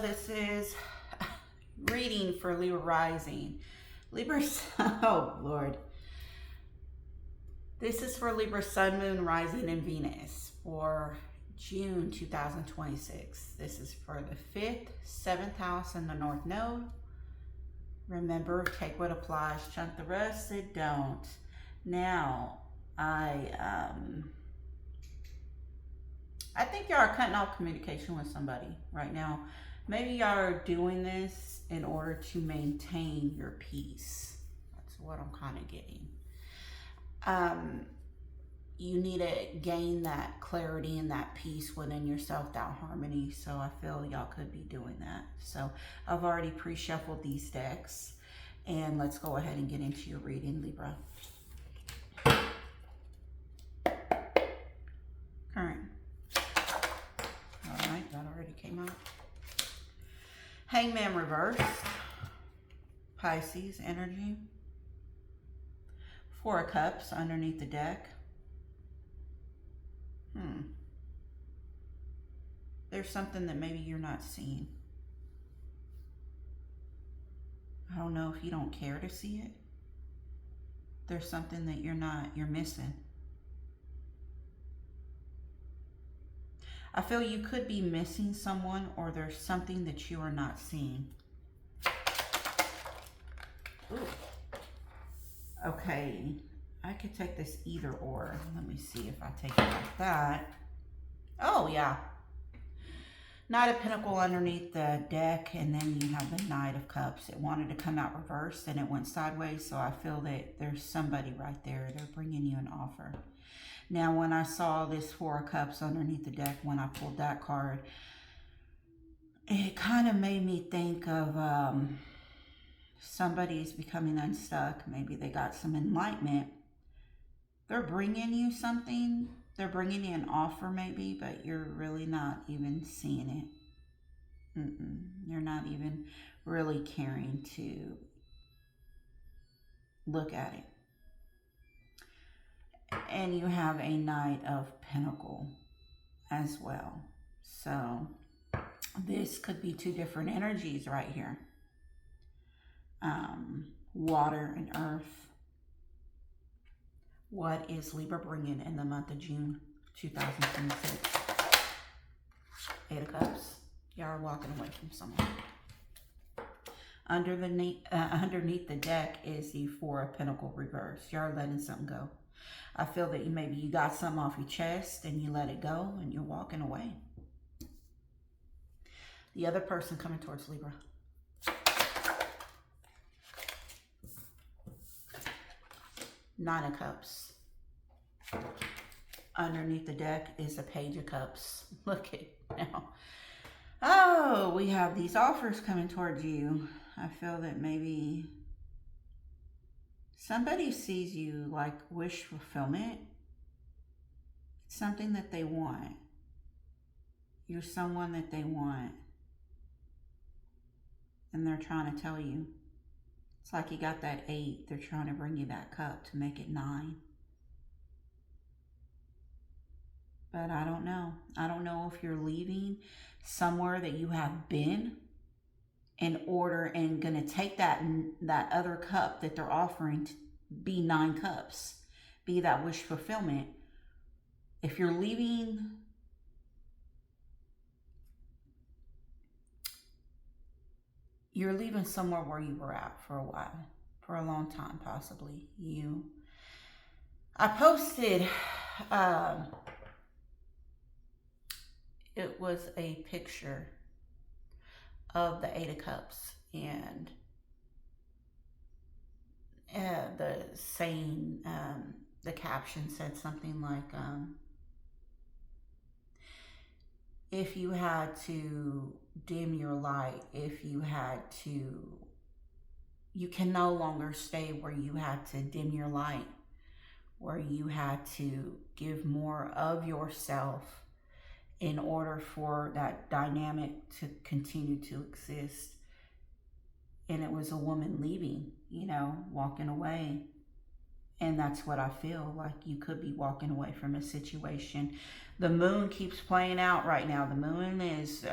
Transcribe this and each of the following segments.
this is reading for Libra rising. Libra, oh Lord. This is for Libra sun, moon, rising, and Venus for June 2026. This is for the 5th, 7th house in the North Node. Remember, take what applies, chunk the rest, it don't. Now, I think y'all are cutting off communication with somebody right now. Maybe y'all are doing this in order to maintain your peace. That's what I'm kind of getting. You need to gain that clarity and that peace within yourself, that harmony. So I feel y'all could be doing that. So I've already pre-shuffled these decks, and let's go ahead and get into your reading, Libra. Current. All right, that already came out. Hangman reversed. Pisces energy. 4 of Cups underneath the deck. There's something that maybe you're not seeing. I don't know if you don't care to see it. There's something that you're missing. I feel you could be missing someone, or there's something that you are not seeing. Ooh. Okay, I could take this either or. Let me see if I take it like that. Oh, yeah. Knight of Pentacles underneath the deck, and then you have the Knight of Cups. It wanted to come out reversed, and it went sideways, so I feel that there's somebody right there. They're bringing you an offer. Now, when I saw this 4 of Cups underneath the deck, when I pulled that card, it kind of made me think of somebody's becoming unstuck. Maybe they got some enlightenment. They're bringing you something. They're bringing you an offer maybe, but you're really not even seeing it. You're not even really caring to look at it. And you have a Knight of Pentacles as well. So this could be 2 different energies right here. Water and earth. What is Libra bringing in the month of June 2026? 8 of Cups. Y'all are walking away from someone. Underneath the deck is the 4 of Pentacles reverse. Y'all are letting something go. I feel that maybe you got something off your chest and you let it go and you're walking away. The other person coming towards Libra. Nine of Cups. Underneath the deck is a Page of Cups. Look at now. Oh, we have these offers coming towards you. I feel that maybe somebody sees you like wish fulfillment. It's something that they want. You're someone that they want. And they're trying to tell you. It's like you got that 8. They're trying to bring you that cup to make it 9. But I don't know. I don't know if you're leaving somewhere that you have been in order and going to take that other cup that they're offering to be 9 cups. Be that wish fulfillment. If you're leaving, you're leaving somewhere where you were at for a while, for a long time, possibly. I posted, it was a picture of the 8 of Cups, and the saying, the caption said something like, if you had to dim your light, you can no longer stay where you had to dim your light, where you had to give more of yourself in order for that dynamic to continue to exist. And it was a woman leaving, walking away. And that's what I feel like. You could be walking away from a situation. The moon keeps playing out right now. The moon is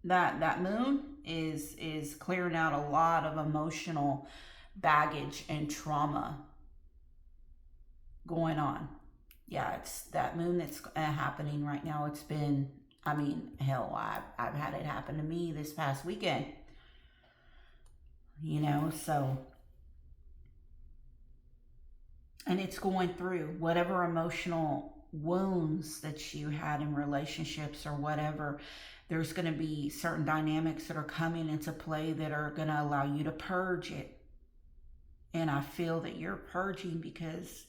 that moon is clearing out a lot of emotional baggage and trauma going on. Yeah, it's that moon that's happening right now. It's been, I mean, hell, I've had it happen to me this past weekend. You know, so, and it's going through whatever emotional wounds that you had in relationships or whatever. There's going to be certain dynamics that are coming into play that are going to allow you to purge it. And I feel that you're purging because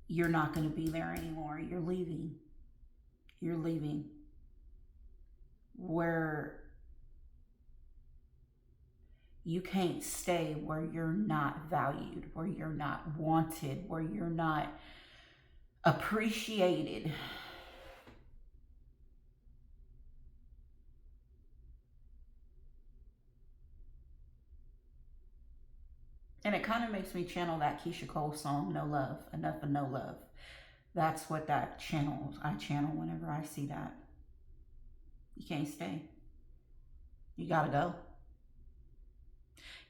you're not going to be there anymore. You're leaving. You're leaving. Where you can't stay where you're not valued, where you're not wanted, where you're not appreciated. And it kind of makes me channel that Keisha Cole song, No Love, Enough of No Love. That's what that channel, I channel whenever I see that. You can't stay. You gotta go.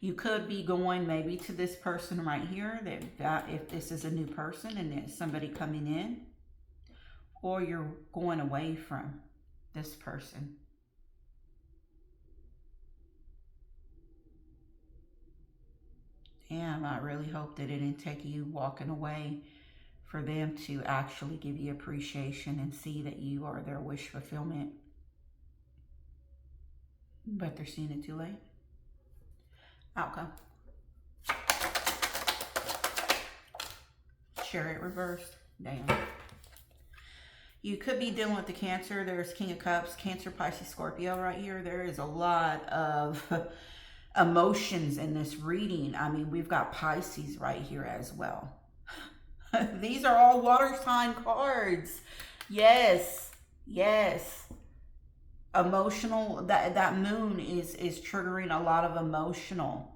You could be going maybe to this person right here, that if this is a new person and there's somebody coming in, or you're going away from this person. Damn, I really hope that it didn't take you walking away for them to actually give you appreciation and see that you are their wish fulfillment. But they're seeing it too late. Outcome. Chariot reversed. Damn. You could be dealing with the Cancer. There's King of Cups, Cancer, Pisces, Scorpio right here. There is a lot of emotions in this reading. I mean, we've got Pisces right here as well. These are all water sign cards. Yes, yes. Emotional, that moon is triggering a lot of emotional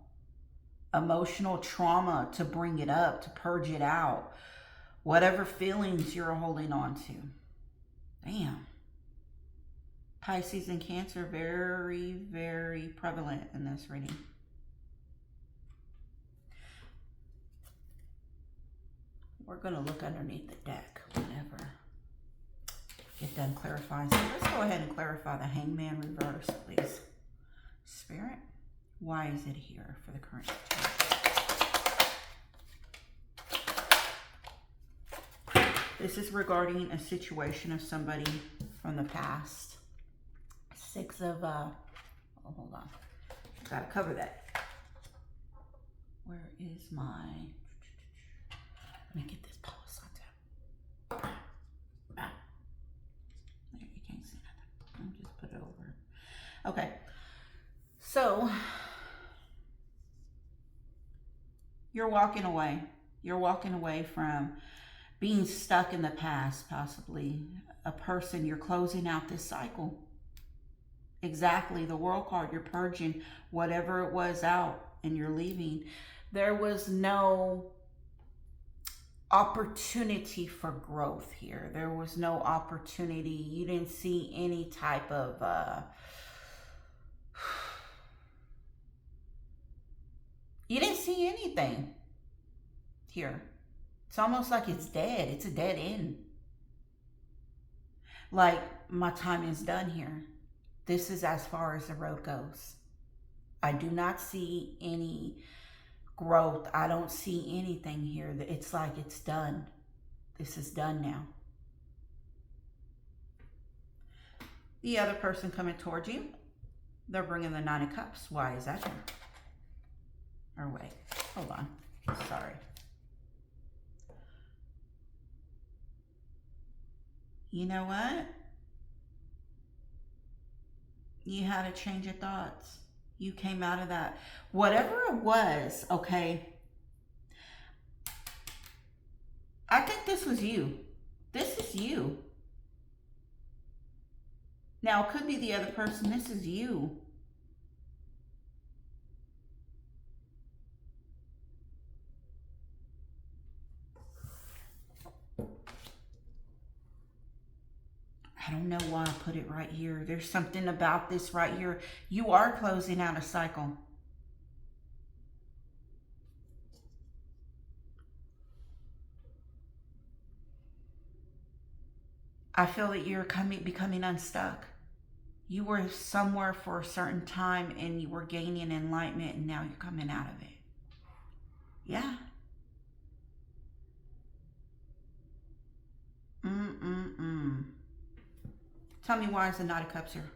trauma to bring it up, to purge it out. Whatever feelings you're holding on to. Damn. Pisces and Cancer, very, very prevalent in this reading. We're going to look underneath the deck whenever get done clarifying. So let's go ahead and clarify the Hangman reverse, please. Spirit, why is it here for the current situation? This is regarding a situation of somebody from the past. Six of, oh, hold on. Gotta cover that. Where is my, let me get this pulse on top. There, you can't see nothing. I'll just put it over. Okay. So, you're walking away. You're walking away from being stuck in the past, possibly. A person, you're closing out this cycle. Exactly, the World card, you're purging whatever it was out and you're leaving. There was no opportunity for growth here. There was no opportunity. You didn't see any type of you didn't see anything here. It's almost like it's dead. It's a dead end. Like, my time is done here. This is as far as the road goes. I do not see any growth. I don't see anything here. It's like it's done. This is done now. The other person coming towards you, they're bringing the Nine of Cups. Why is that here? Or wait, hold on. Sorry. You know what? You had a change of thoughts. You came out of that. Whatever it was, okay? I think this was you. This is you. Now, it could be the other person. This is you. I don't know why I put it right here. There's something about this right here. You are closing out a cycle. I feel that you're becoming unstuck. You were somewhere for a certain time and you were gaining enlightenment, and now you're coming out of it. Yeah. Tell me, why is the Knight of Cups here?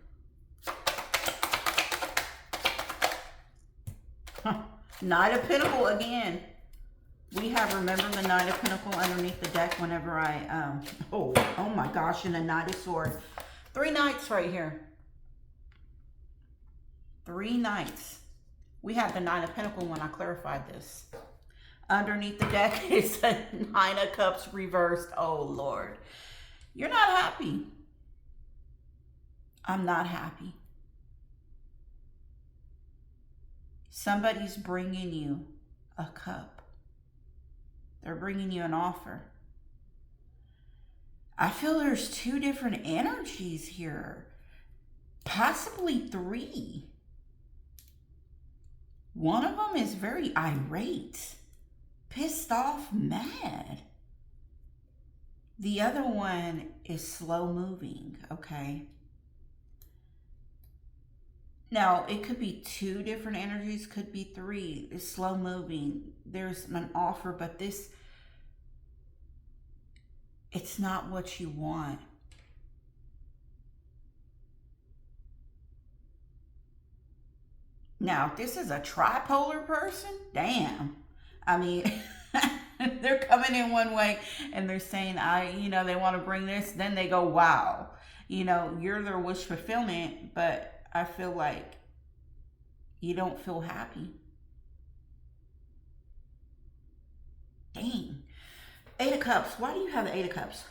Knight of Pentacle again. We have, remember, the Knight of Pentacle underneath the deck whenever I, oh my gosh, and a Knight of Swords. 3 knights right here. 3 knights. We had the Knight of Pentacle when I clarified this. Underneath the deck is a Nine of Cups reversed. Oh, Lord. You're not happy. I'm not happy. Somebody's bringing you a cup. They're bringing you an offer. I feel there's 2 different energies here. Possibly 3. One of them is very irate, pissed off, mad. The other one is slow moving, okay? Now, it could be 2 different energies, could be 3. It's slow moving. There's an offer, but this, it's not what you want. Now, if this is a tripolar person, damn. I mean, they're coming in one way and they're saying, they want to bring this. Then they go, wow. You're their wish fulfillment, but I feel like you don't feel happy. Dang. 8 of Cups. Why do you have the 8 of Cups?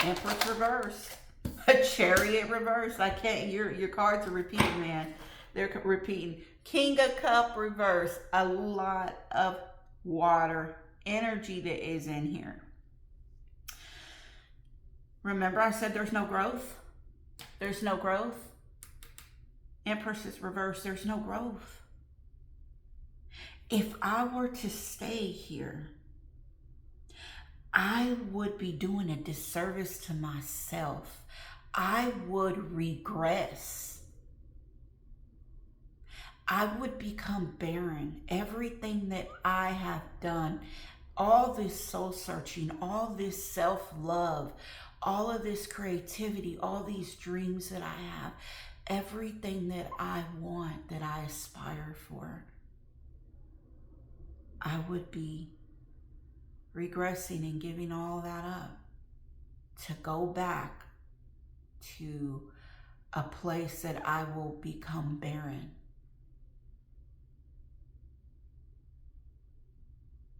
Empress reverse. A Chariot reverse. I can't. Your cards are repeating, man. They're repeating. King of Cup reverse. A lot of water energy that is in here. Remember I said there's no growth? There's no growth. Empress is reversed. There's no growth. If I were to stay here, I would be doing a disservice to myself. I would regress. I would become barren. Everything that I have done, all this soul searching, all this self-love, all of this creativity, all these dreams that I have, everything that I want, that I aspire for, I would be regressing and giving all that up to go back to a place that I will become barren.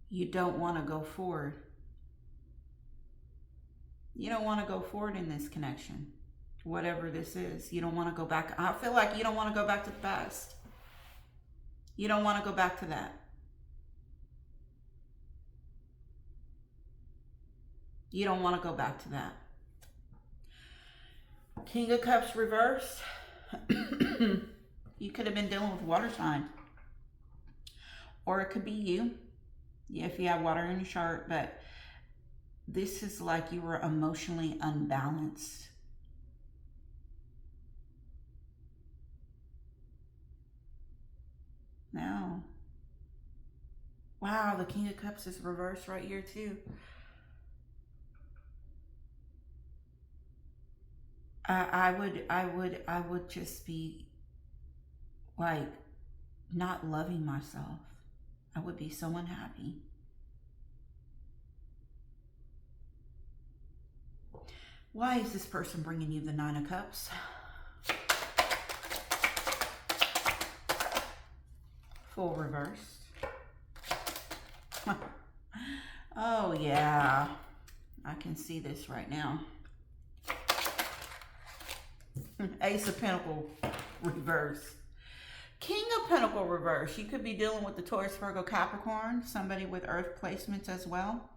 You don't want to go forward. You don't want to go forward in this connection. Whatever this is, you don't want to go back. I feel like you don't want to go back to the past. You don't want to go back to that. You don't want to go back to that. King of Cups reversed. You could have been dealing with water sign. Or it could be you. Yeah, if you have water in your chart, but this is like you were emotionally unbalanced. No. Wow, the King of Cups is reversed right here too. I would just be like not loving myself. I would be so unhappy. Why is this person bringing you the 9 of Cups? Full reverse. Oh yeah, I can see this right now. Ace of Pentacle reverse. King of Pentacle reverse. You could be dealing with the Taurus, Virgo, Capricorn. Somebody with earth placements as well.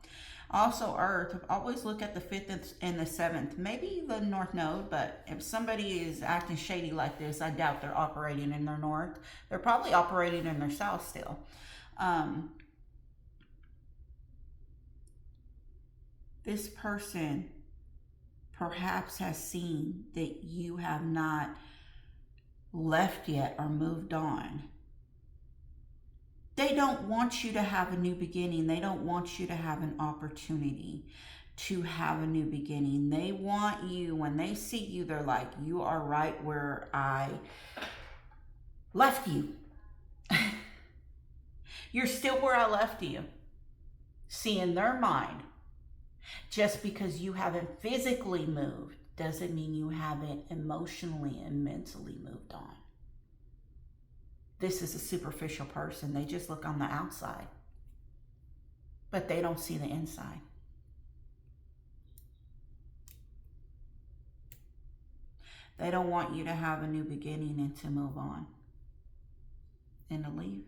Also, Earth, always look at the 5th and the 7th. Maybe the North Node, but if somebody is acting shady like this, I doubt they're operating in their North. They're probably operating in their South still. This person perhaps has seen that you have not left yet or moved on. They don't want you to have a new beginning. They don't want you to have an opportunity to have a new beginning. They want you, when they see you, they're like, you are right where I left you. You're still where I left you. See, in their mind, just because you haven't physically moved doesn't mean you haven't emotionally and mentally moved on. This is a superficial person. They just look on the outside, but they don't see the inside. They don't want you to have a new beginning and to move on and to leave.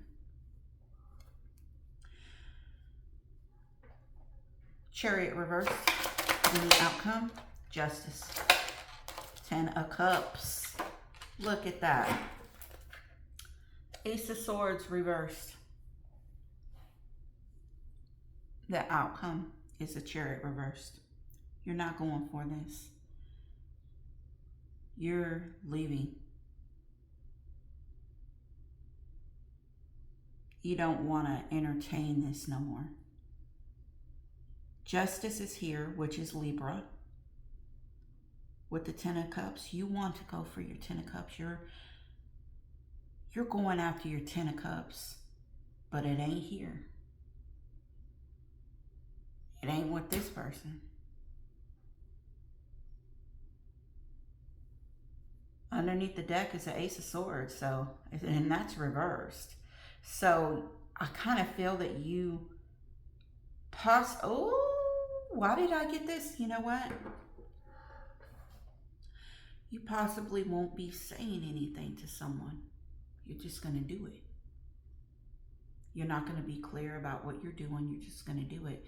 Chariot reversed. Any outcome? Justice. 10 of Cups. Look at that. Ace of Swords reversed. The outcome is a Chariot reversed. You're not going for this. You're leaving. You don't want to entertain this no more. Justice is here, which is Libra. With the 10 of Cups, you want to go for your 10 of Cups. You're going after your 10 of Cups, but it ain't here. It ain't with this person. Underneath the deck is the Ace of Swords, and that's reversed. So I kind of feel that you why did I get this? You know what? You possibly won't be saying anything to someone. You're just going to do it. You're not going to be clear about what you're doing. You're just going to do it.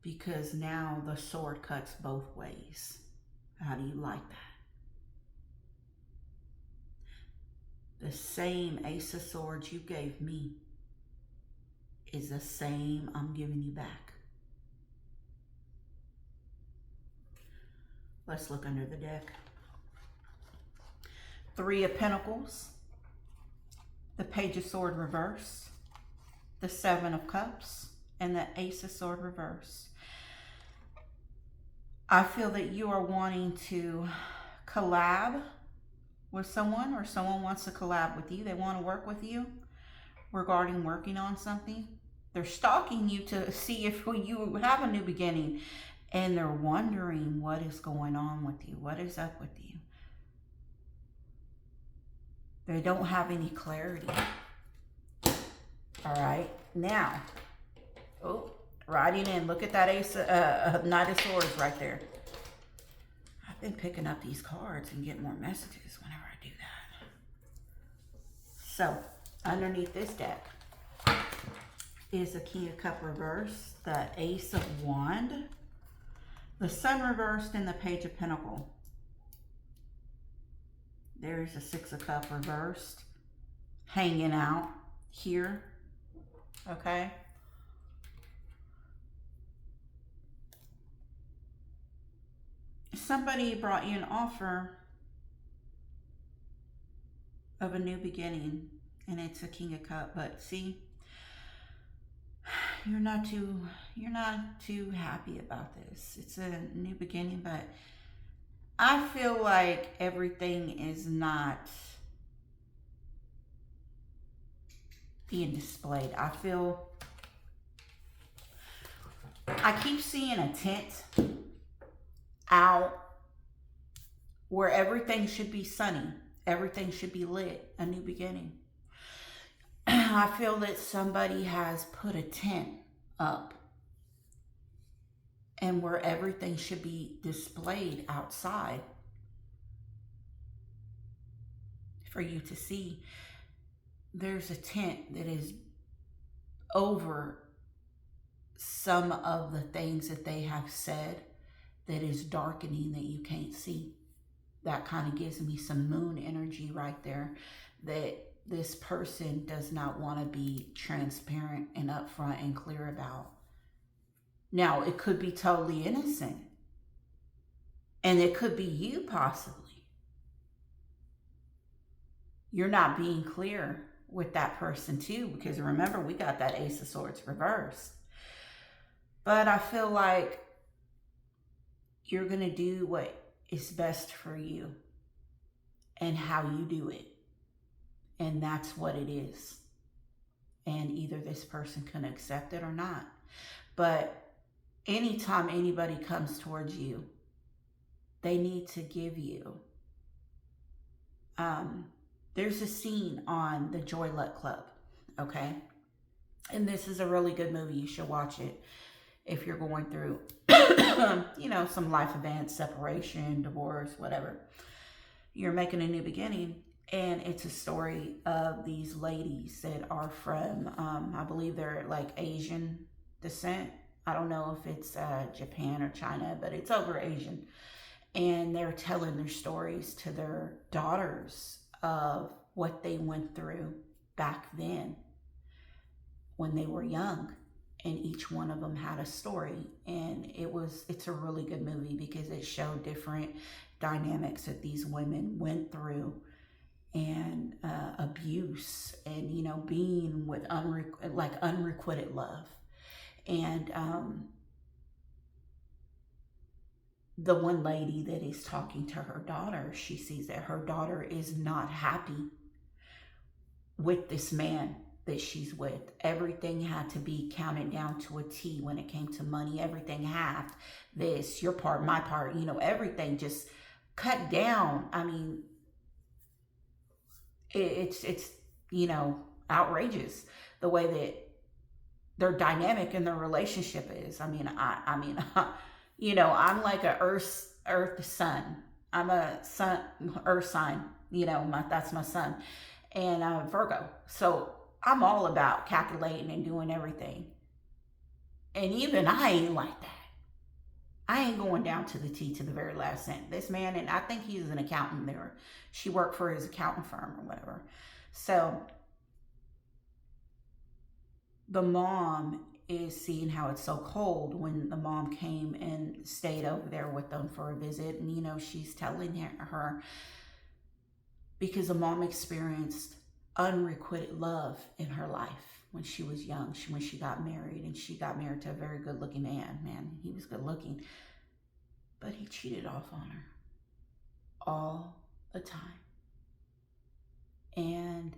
Because now the sword cuts both ways. How do you like that? The same Ace of Swords you gave me is the same I'm giving you back. Let's look under the deck. 3 of Pentacles, the Page of Sword reverse, the 7 of Cups, and the Ace of Sword reverse. I feel that you are wanting to collab with someone, or someone wants to collab with you. They want to work with you regarding working on something. They're stalking you to see if you have a new beginning, and they're wondering what is going on with you. What is up with you? They don't have any clarity. All right, now, riding in. Look at that Ace, Knight of Swords right there. I've been picking up these cards and getting more messages whenever I do that. So, underneath this deck is the King of Cups reversed, the Ace of Wand, the Sun reversed, and the Page of Pentacles. There's a 6 of Cups reversed, hanging out here, okay? Somebody brought you an offer of a new beginning, and it's a King of Cups, but see, you're not too happy about this. It's a new beginning, but I feel like everything is not being displayed. I keep seeing a tent out where everything should be sunny. Everything should be lit. A new beginning. I feel that somebody has put a tent up and where everything should be displayed outside for you to see. There's a tent that is over some of the things that they have said that is darkening that you can't see. That kind of gives me some moon energy right there, that this person does not want to be transparent and upfront and clear about. Now, it could be totally innocent, and it could be you possibly. You're not being clear with that person too, because remember, we got that Ace of Swords reversed. But I feel like you're going to do what is best for you and how you do it. And that's what it is. And either this person can accept it or not. But anytime anybody comes towards you, they need to give you. There's a scene on the Joy Luck Club, okay? And this is a really good movie. You should watch it if you're going through, you know, some life events, separation, divorce, whatever. You're making a new beginning. And it's a story of these ladies that are from, I believe they're like Asian descent. I don't know if it's Japan or China, but it's over Asian. And they're telling their stories to their daughters of what they went through back then when they were young. And each one of them had a story. And it's a really good movie because it showed different dynamics that these women went through, and abuse, and, you know, being with unrequited love. And the one lady that is talking to her daughter, she sees that her daughter is not happy with this man that she's with. Everything had to be counted down to a T when it came to money. Everything halved. This, your part, my part, you know, everything just cut down. I mean, it's you know, outrageous the way that their dynamic in their relationship is. I mean, you know, I'm like a earth sun. I'm a sun earth sign. You know, that's my sun, and I'm Virgo. So I'm all about calculating and doing everything. And even I ain't like that. I ain't going down to the T to the very last cent. This man, and I think he's an accountant there. She worked for his accountant firm or whatever. So the mom is seeing how it's so cold when the mom came and stayed over there with them for a visit. And, you know, she's telling her because the mom experienced unrequited love in her life when she was young, when she got married, and she got married to a very good looking man. Man, he was good looking, but he cheated off on her all the time. And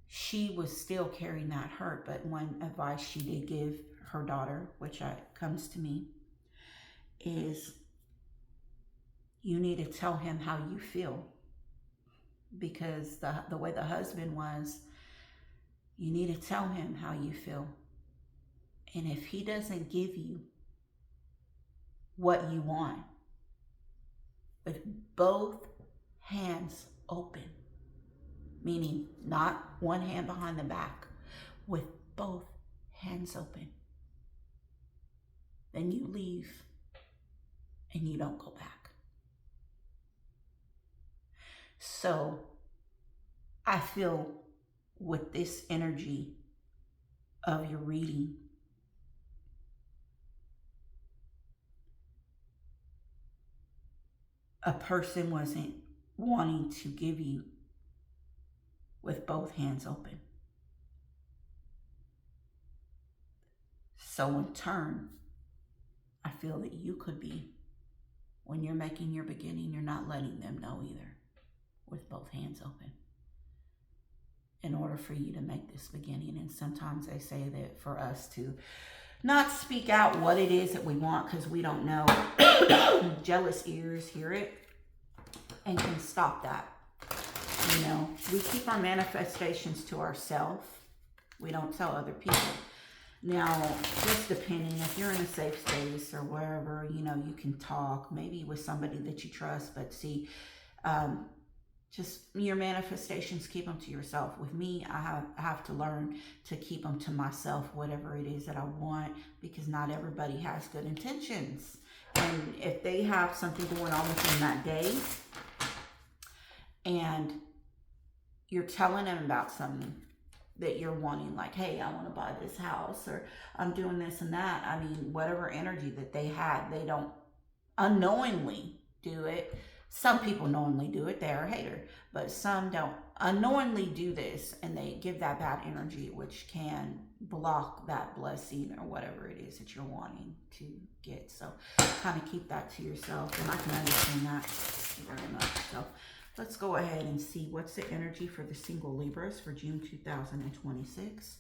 she was still carrying that hurt. But one advice she did give her daughter, which comes to me, is you need to tell him how you feel. Because the way the husband was, you need to tell him how you feel. And if he doesn't give you what you want, with both hands open, meaning not one hand behind the back, with both hands open, then you leave and you don't go back. So I feel with this energy of your reading, a person wasn't wanting to give you with both hands open. So in turn, I feel that you could be, when you're making your beginning, you're not letting them know either, with both hands open, in order for you to make this beginning. And sometimes they say that for us to not speak out what it is that we want because we don't know, jealous ears hear it and can stop that. You know, we keep our manifestations to ourselves. We don't tell other people. Now, just depending, if you're in a safe space or wherever, you know, you can talk, maybe with somebody that you trust. But see, Just your manifestations, keep them to yourself. With me, I have to learn to keep them to myself, whatever it is that I want, because not everybody has good intentions. And if they have something going on with them that day, and you're telling them about something that you're wanting, like, hey, I want to buy this house, or I'm doing this and that. I mean, whatever energy that they had, they don't unknowingly do it. Some people knowingly do it, they're a hater, but some don't unknowingly do this, and they give that bad energy, which can block that blessing or whatever it is that you're wanting to get. So kind of keep that to yourself, and I can understand that very much. So let's go ahead and see what's the energy for the single Libras for June 2026.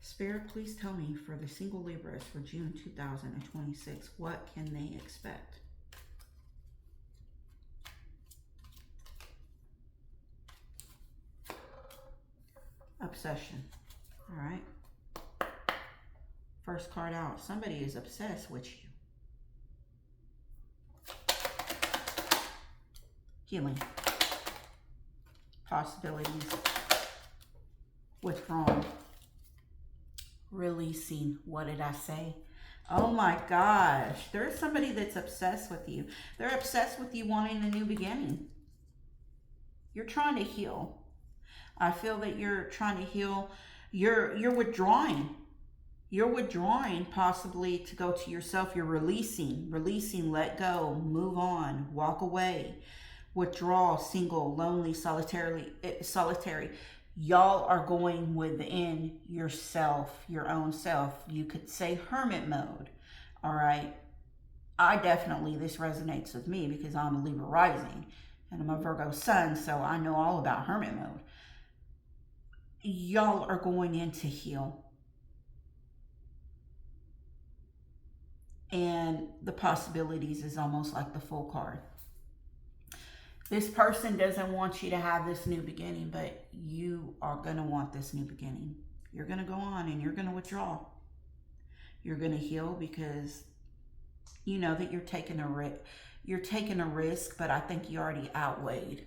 Spirit, please tell me for the single Libras for June 2026, what can they expect? Obsession. All right. First card out. Somebody is obsessed with you. Healing. Possibilities. Withdrawing. Releasing. What did I say? Oh my gosh. There's somebody that's obsessed with you. They're obsessed with you wanting a new beginning. You're trying to heal. I feel that you're trying to heal. You're withdrawing. You're withdrawing possibly to go to yourself. You're releasing, let go, move on, walk away, withdraw, single, lonely, solitary. Y'all are going within yourself, your own self. You could say hermit mode. All right. I definitely, this resonates with me because I'm a Libra rising and I'm a Virgo sun. So I know all about hermit mode. Y'all are going in to heal. And the possibilities is almost like the full card. This person doesn't want you to have this new beginning, but you are going to want this new beginning. You're going to go on and you're going to withdraw. You're going to heal because you know that you're taking a risk, but I think you already outweighed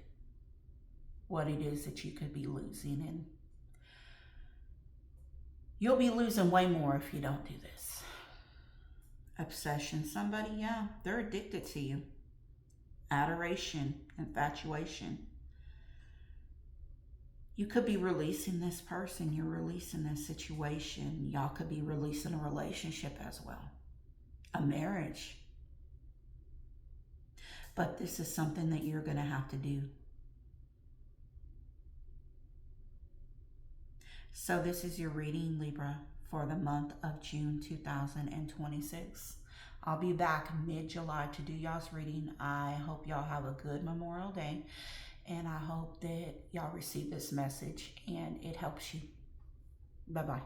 what it is that you could be losing, and you'll be losing way more if you don't do this. Obsession. Somebody, yeah, they're addicted to you. Adoration, infatuation. You could be releasing this person. You're releasing this situation. Y'all could be releasing a relationship as well. A marriage. But this is something that you're going to have to do. So this is your reading, Libra, for the month of June 2026. I'll be back mid-July to do y'all's reading. I hope y'all have a good Memorial Day, and I hope that y'all receive this message and it helps you. Bye-bye.